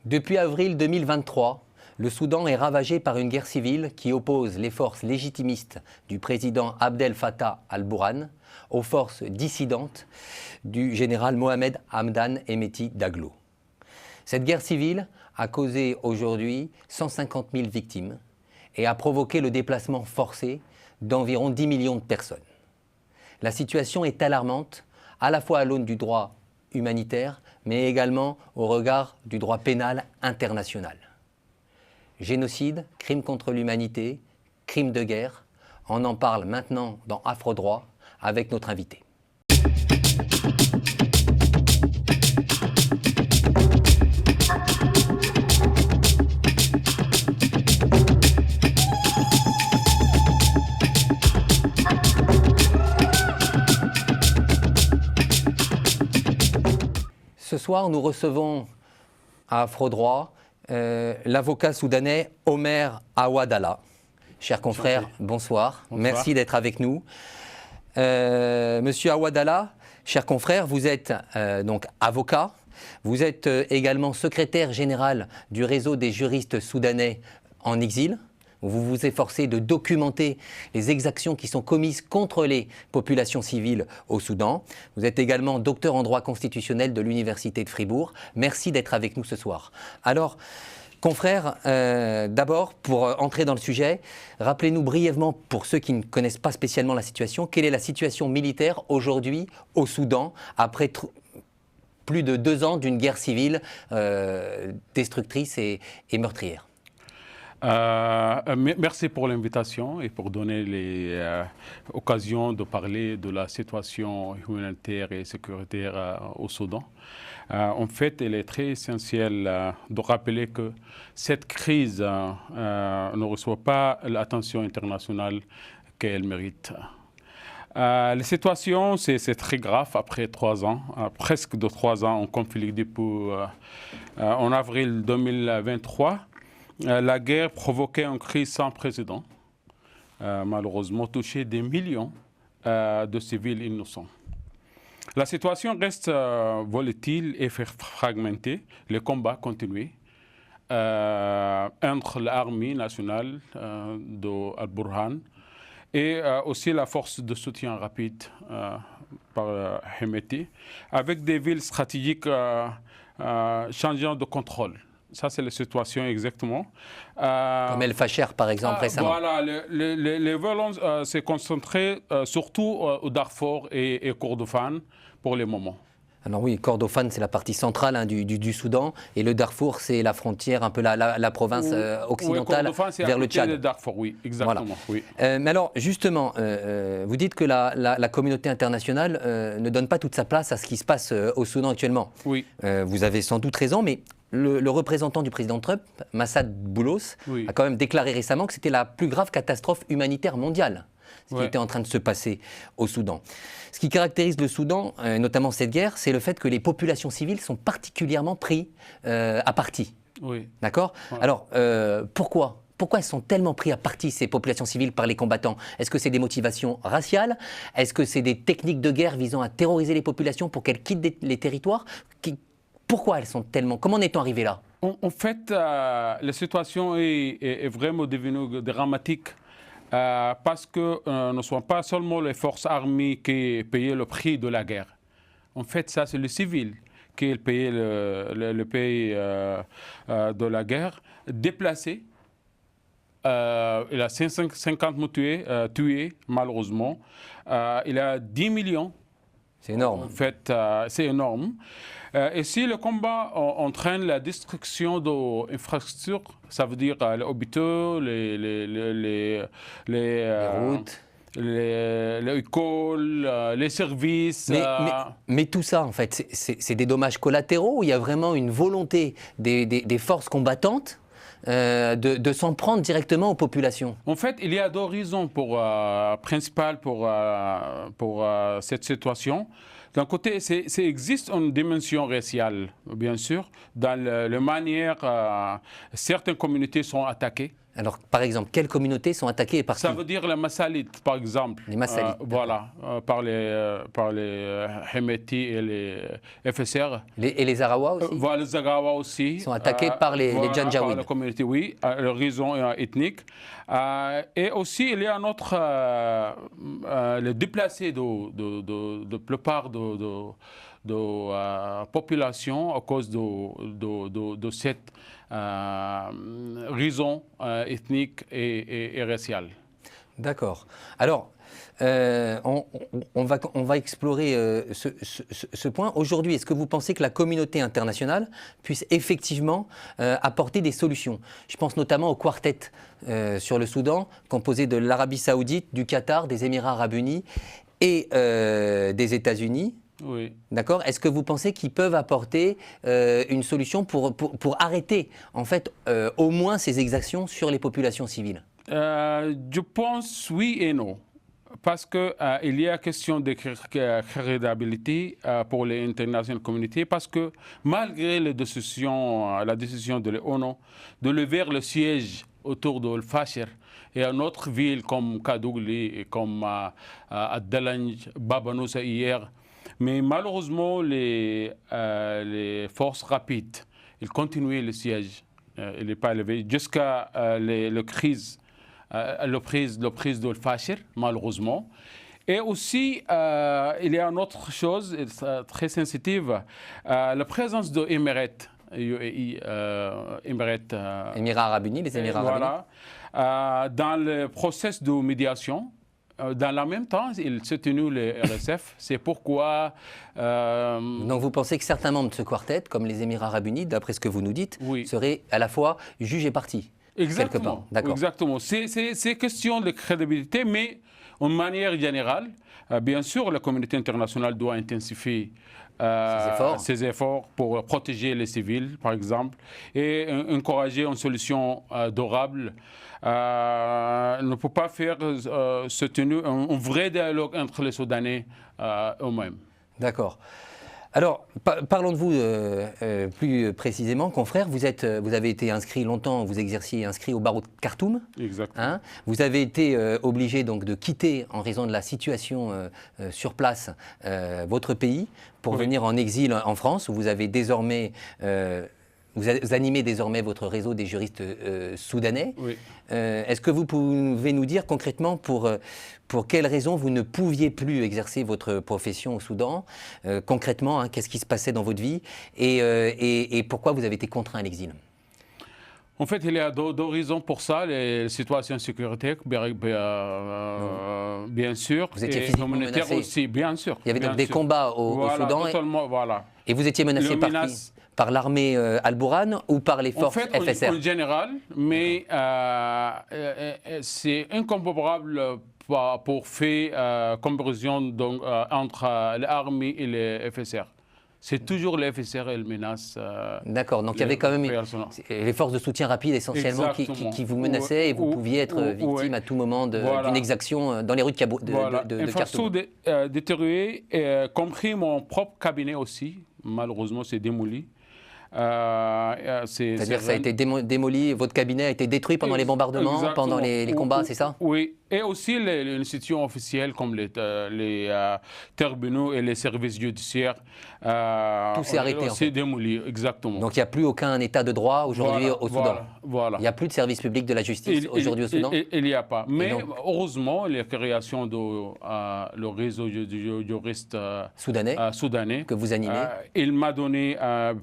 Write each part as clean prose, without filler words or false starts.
Depuis avril 2023, le Soudan est ravagé par une guerre civile qui oppose les forces légitimistes du président Abdel Fattah al-Burhan aux forces dissidentes du général Mohamed Hamdan Hemeti Daglo. Cette guerre civile a causé aujourd'hui 150 000 victimes et a provoqué le déplacement forcé d'environ 10 millions de personnes. La situation est alarmante, à la fois à l'aune du droit humanitaire, mais également au regard du droit pénal international. Génocide, crime contre l'humanité, crime de guerre, on en parle maintenant dans Afro-Droit avec notre invité. Ce soir, nous recevons à Afro-Droit l'avocat soudanais Omer Aouadallah. Chers confrères, bonsoir. Merci d'être avec nous. Monsieur Aouadallah, chers confrères, vous êtes donc avocat. Vous êtes également secrétaire général du réseau des juristes soudanais en exil. Vous vous efforcez de documenter les exactions qui sont commises contre les populations civiles au Soudan. Vous êtes également docteur en droit constitutionnel de l'Université de Fribourg. Merci d'être avec nous ce soir. Alors, confrères, d'abord, pour entrer dans le sujet, rappelez-nous brièvement, pour ceux qui ne connaissent pas spécialement la situation, quelle est la situation militaire aujourd'hui au Soudan, après plus de 2 ans d'une guerre civile destructrice et meurtrière. Merci pour l'invitation et pour donner l'occasion de parler de la situation humanitaire et sécuritaire au Soudan. En fait, il est très essentiel de rappeler que cette crise ne reçoit pas l'attention internationale qu'elle mérite. La situation, c'est très grave après 3 ans, presque de 3 ans en conflit depuis en avril 2023. La guerre provoquait une crise sans précédent, malheureusement touché des millions de civils innocents. La situation reste volatile et fragmentée. Les combats continuent entre l'armée nationale d'Al-Burhan et aussi la force de soutien rapide par Hemeti, avec des villes stratégiques changeant de contrôle. Ça, c'est la situation exactement. Comme El Fasher, par exemple, récemment. Voilà, les violences s'est concentrées surtout au Darfour et Kordofan pour le moment. Alors oui, Kordofan, c'est la partie centrale du Soudan, et le Darfour, c'est la frontière, un peu la province occidentale vers le Tchad. Le Darfour, oui, exactement. Voilà. Oui. Mais alors, justement, vous dites que la communauté internationale ne donne pas toute sa place à ce qui se passe au Soudan actuellement. Oui. Vous avez sans doute raison, mais le représentant du président Trump, Massad Boulos, oui, a quand même déclaré récemment que c'était la plus grave catastrophe humanitaire mondiale, ce qui était en train de se passer au Soudan. Ce qui caractérise le Soudan, notamment cette guerre, c'est le fait que les populations civiles sont particulièrement prises à partie. Oui. D'accord ? Alors, pourquoi elles sont tellement prises à partie, ces populations civiles, par les combattants? Est-ce que c'est des motivations raciales? Est-ce que c'est des techniques de guerre visant à terroriser les populations pour qu'elles quittent les territoires? Pourquoi elles sont tellement... Comment en est-on arrivé là? En fait, la situation est vraiment devenue dramatique parce que ne sont pas seulement les forces armées qui payaient le prix de la guerre. En fait, ça, c'est les civils qui payaient le prix de la guerre. Déplacés, il y a 550 tués, malheureusement. Il y a 10 millions. C'est énorme. En fait, c'est énorme. Et si le combat entraîne la destruction d'infrastructures, ça veut dire les hôpitaux, les routes, les écoles, les services. Mais tout ça, en fait, c'est des dommages collatéraux ou il y a vraiment une volonté des forces combattantes de s'en prendre directement aux populations? En fait, il y a 2 raisons principales pour cette situation. D'un côté, il existe une dimension raciale, bien sûr, dans la manière certaines communautés sont attaquées. Alors, par exemple, quelles communautés sont attaquées et par qui? Ça veut dire les Massalites, par exemple. Les Massalites. Voilà, par les Hemeti et les FSR. Et les Arawa aussi? Voilà, les Arawa aussi. Sont attaqués par les Janjaweed. Par la communauté, oui, la raison ethnique. Et aussi, il y a notre les déplacés de plupart de population à cause de cette raison ethnique et raciale. D'accord. Alors, on va explorer ce point. Aujourd'hui, est-ce que vous pensez que la communauté internationale puisse effectivement apporter des solutions? Je pense notamment au quartet sur le Soudan, composé de l'Arabie Saoudite, du Qatar, des Émirats Arabes Unis et des États-Unis. Oui. D'accord. Est-ce que vous pensez qu'ils peuvent apporter une solution pour arrêter, en fait, au moins ces exactions sur les populations civiles? Je pense oui et non. Parce qu'il y a question de crédibilité pour les international communautés, parce que malgré la décision de l'ONU de lever le siège autour de Al-Fashir et à notre ville comme Kadougli et comme Ad-Dalanj, Baba Noussa hier, mais malheureusement les forces rapides, ils continuent le siège, il n'est pas levé jusqu'à la crise. Le prise de Fashir, malheureusement. Et aussi, il y a une autre chose très sensitive, la présence de Émirats Arabes Unis, les Émirats Arabes Unis. Dans le processus de médiation. Dans le même temps, il se tenu le RSF. C'est pourquoi... Donc vous pensez que certains membres de ce quartet, comme les Émirats Arabes Unis, d'après ce que vous nous dites, oui, seraient à la fois juges et partis? Exactement. Exactement. C'est question de crédibilité, mais en manière générale, bien sûr, la communauté internationale doit intensifier ses efforts pour protéger les civils, par exemple, et encourager une solution durable. Ne peut pas faire se tenir un vrai dialogue entre les Soudanais eux-mêmes. D'accord. Alors, parlons de vous plus précisément, confrère. Vous avez été inscrit longtemps, vous exerciez inscrit au barreau de Khartoum. Exactement. Hein, vous avez été obligé donc de quitter, en raison de la situation sur place, votre pays pour venir en exil en France, où vous avez désormais... Vous animez désormais votre réseau des juristes soudanais. Oui. Est-ce que vous pouvez nous dire concrètement pour quelles raisons vous ne pouviez plus exercer votre profession au Soudan? Concrètement, hein, qu'est-ce qui se passait dans votre vie et pourquoi vous avez été contraint à l'exil? En fait, il y a deux raisons pour ça. Les situations sécuritaires, bien sûr. Vous étiez physiquement menacé aussi, bien sûr. Il y avait donc des combats au Soudan. Voilà. Et vous étiez menacé par qui? Par l'armée Al-Bourhan ou par les forces FSR? En général, mais c'est incomparable pour faire comparaison entre l'armée et les FSR. C'est toujours les FSR et les menaces. D'accord, donc il y avait quand même les forces de soutien rapide essentiellement qui vous menaçaient et vous pouviez être victime à tout moment d'une exaction dans les rues de Khartoum. Infrastructure détériorée, compris mon propre cabinet aussi, malheureusement c'est démoli. C'est-à-dire que ça a été démoli, votre cabinet a été détruit pendant les bombardements, pendant les combats, c'est ça? Oui, et aussi les institutions officielles comme les tribunaux et les services judiciaires. Tout s'est arrêté en fait. C'est démoli, exactement. Donc il n'y a plus aucun état de droit aujourd'hui au Soudan. Voilà. Il n'y a plus de service public de la justice aujourd'hui au Soudan? Il n'y a pas. Mais heureusement, la création de le réseau de juristes soudanais que vous animez, il m'a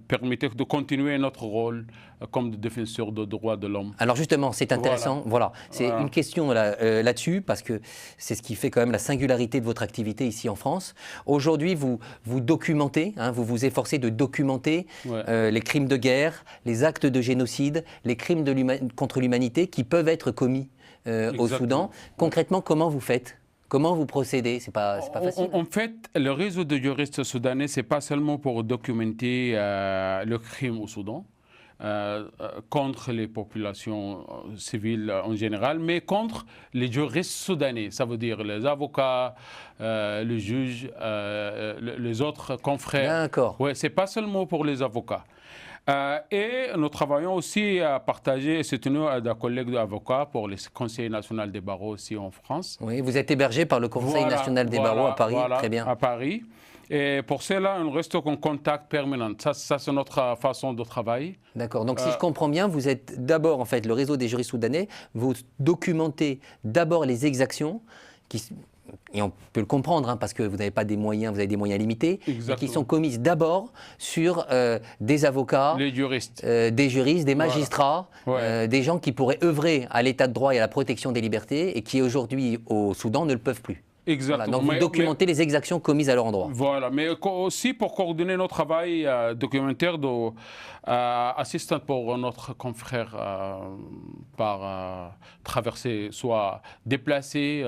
permis de continuer notre rôle comme défenseur des droits de l'homme. Alors justement, c'est intéressant. Voilà. C'est une question là-dessus, parce que c'est ce qui fait quand même la singularité de votre activité ici en France. Aujourd'hui, vous documentez, hein, vous vous efforcez de documenter les crimes de guerre, les actes de génocide, les crimes contre l'humanité qui peuvent être commis au Soudan. Concrètement, comment vous faites ? Comment vous procédez? C'est pas facile. En fait, le réseau de juristes soudanais, c'est pas seulement pour documenter le crime au Soudan contre les populations civiles en général, mais contre les juristes soudanais. Ça veut dire les avocats, les juges, les autres confrères. D'accord. Ouais, c'est pas seulement pour les avocats. Et nous travaillons aussi à partager et soutenir des collègues d'avocats pour le Conseil national des barreaux aussi en France. Oui, vous êtes hébergé par le Conseil national des barreaux à Paris, très bien. À Paris. Et pour cela, on reste en contact permanent. Ça c'est notre façon de travailler. D'accord. Donc, si je comprends bien, vous êtes d'abord, en fait, le réseau des juristes soudanais, vous documentez d'abord les exactions et on peut le comprendre, hein, parce que vous n'avez pas des moyens, vous avez des moyens limités, mais qui sont commises d'abord sur des avocats, les juristes. des juristes, des magistrats, des gens qui pourraient œuvrer à l'état de droit et à la protection des libertés et qui aujourd'hui au Soudan ne le peuvent plus. Exactement. Voilà, donc vous documentez les exactions commises à leur endroit. Voilà, mais aussi pour coordonner notre travail documentaire d'assistant pour notre confrère par traverser, soit déplacé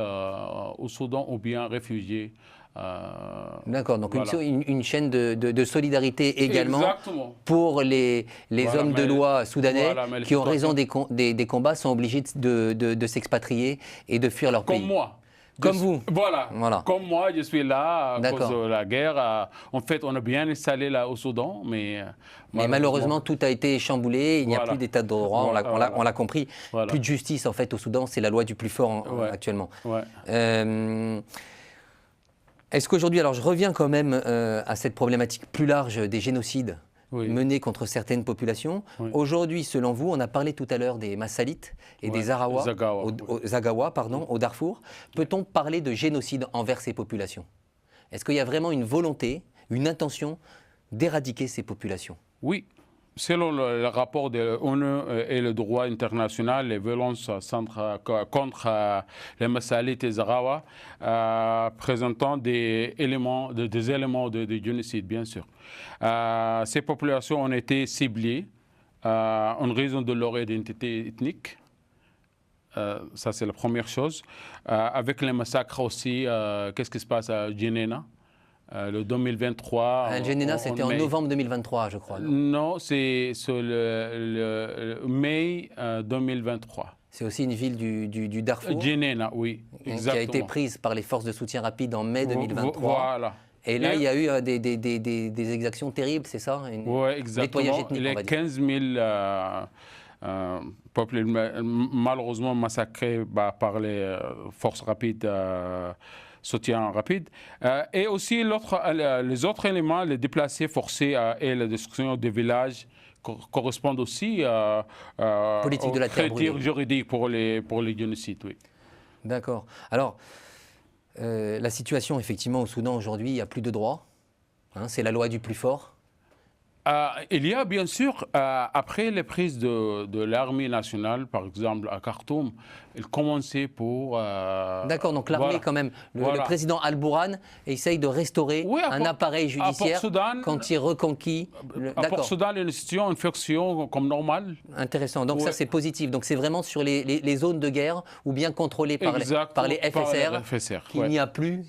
au Soudan ou bien réfugié. D'accord, donc une chaîne de solidarité également pour les hommes de loi soudanais qui, en raison des combats, sont obligés de s'expatrier et de fuir leur pays. Comme moi. Comme vous. Voilà. Comme moi, je suis là à cause de la guerre. En fait, on a bien installé là au Soudan, mais malheureusement, tout a été chamboulé. Il n'y a plus d'état de droit, on l'a compris. Plus de justice, en fait, au Soudan. C'est la loi du plus fort actuellement. Est-ce qu'aujourd'hui, alors je reviens quand même à cette problématique plus large des génocides menés contre certaines populations. Aujourd'hui, selon vous, on a parlé tout à l'heure des Massalites et des Zagawa, au Darfour. Peut-on parler de génocide envers ces populations? Est-ce qu'il y a vraiment une volonté, une intention d'éradiquer ces populations? Oui. Selon le rapport de l'ONU et le droit international, les violences contre les Massalites et Zagawa présentant des éléments de génocide, bien sûr. Ces populations ont été ciblées en raison de leur identité ethnique. Ça, c'est la première chose. Avec les massacres aussi, qu'est-ce qui se passe à Djenena? Le 2023. Djenena, c'était en novembre 2023, je crois. Non, c'est le mai 2023. C'est aussi une ville du Darfour. Djenena, oui, exactement. Qui a été prise par les forces de soutien rapide en mai 2023. Voilà. Et là, il y a eu des exactions terribles, c'est ça? Oui, exactement. Nettoyage ethnique, les 15 000 peuples malheureusement massacrés par les forces rapides. Soutien rapide. Et aussi les autres éléments, les déplacés forcés et la destruction des villages correspondent aussi politique de la terre brûlée juridique pour les génocides. Oui. D'accord. Alors, la situation effectivement au Soudan aujourd'hui, il n'y a plus de droits. Hein, c'est la loi du plus fort. Il y a bien sûr, après les prises de l'armée nationale, par exemple à Khartoum, il commençait pour... D'accord, donc l'armée quand même, le président Al-Bourhan essaye de restaurer un appareil judiciaire quand il reconquit... À Port-Soudan, l'institution, une fonction comme normale. Intéressant, donc ça c'est positif. Donc c'est vraiment sur les zones de guerre ou bien contrôlées par les FSR, qu'il n'y a plus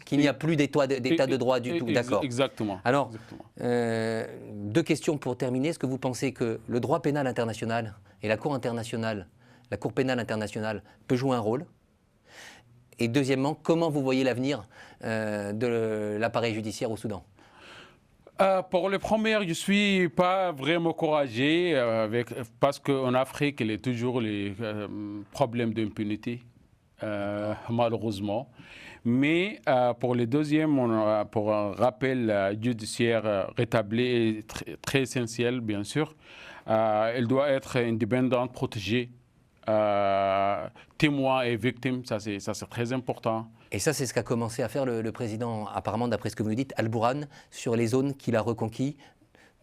d'état de droit du tout. D'accord. Exactement. Alors, deux questions pour terminer. Est-ce que vous pensez que le droit pénal international et la Cour internationale, la Cour pénale internationale peut jouer un rôle? Et deuxièmement, comment vous voyez l'avenir de l'appareil judiciaire au Soudan? Pour les premières, je ne suis pas vraiment encouragé parce qu'en Afrique, il y a toujours les problèmes d'impunité, malheureusement. Mais pour les deuxièmes, pour un rappel judiciaire rétabli, très essentiel, bien sûr, elle doit être indépendante, protégée, témoins et victimes, ça c'est très important. Et ça, c'est ce qu'a commencé à faire le président, apparemment, d'après ce que vous nous dites, Al-Bourhan, sur les zones qu'il a reconquis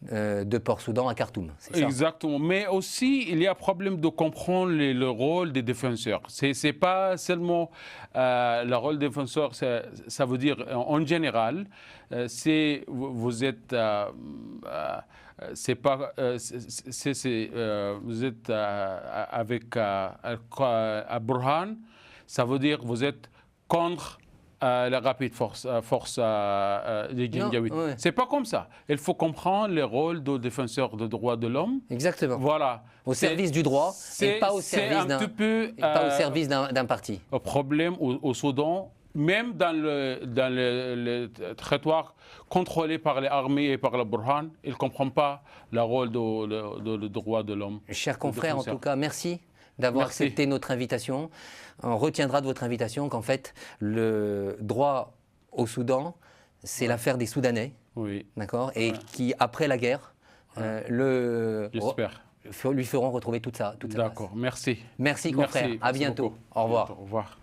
de Port-Soudan à Khartoum. Exactement. Mais aussi, il y a un problème de comprendre le rôle des défenseurs. Ce n'est pas seulement le rôle des défenseurs, ça veut dire en général, vous êtes... vous êtes avec Al-Bourhan, ça veut dire vous êtes contre la rapide force des Janjaweed. C'est pas comme ça. Il faut comprendre le rôle de défenseur des droits de l'homme. Exactement. Voilà. Au service du droit et pas au service d'un parti. Le problème au Soudan, même dans le territoire contrôlé par les armées et par le Burhan, il ne comprend pas le rôle de droit de l'homme. Chers confrères, en tout cas, merci d'avoir accepté notre invitation. On retiendra de votre invitation qu'en fait, le droit au Soudan, c'est l'affaire des Soudanais, d'accord, et qui, après la guerre, lui feront retrouver toute sa place. D'accord, merci. Merci, confrère. À bientôt. Au revoir. Au revoir.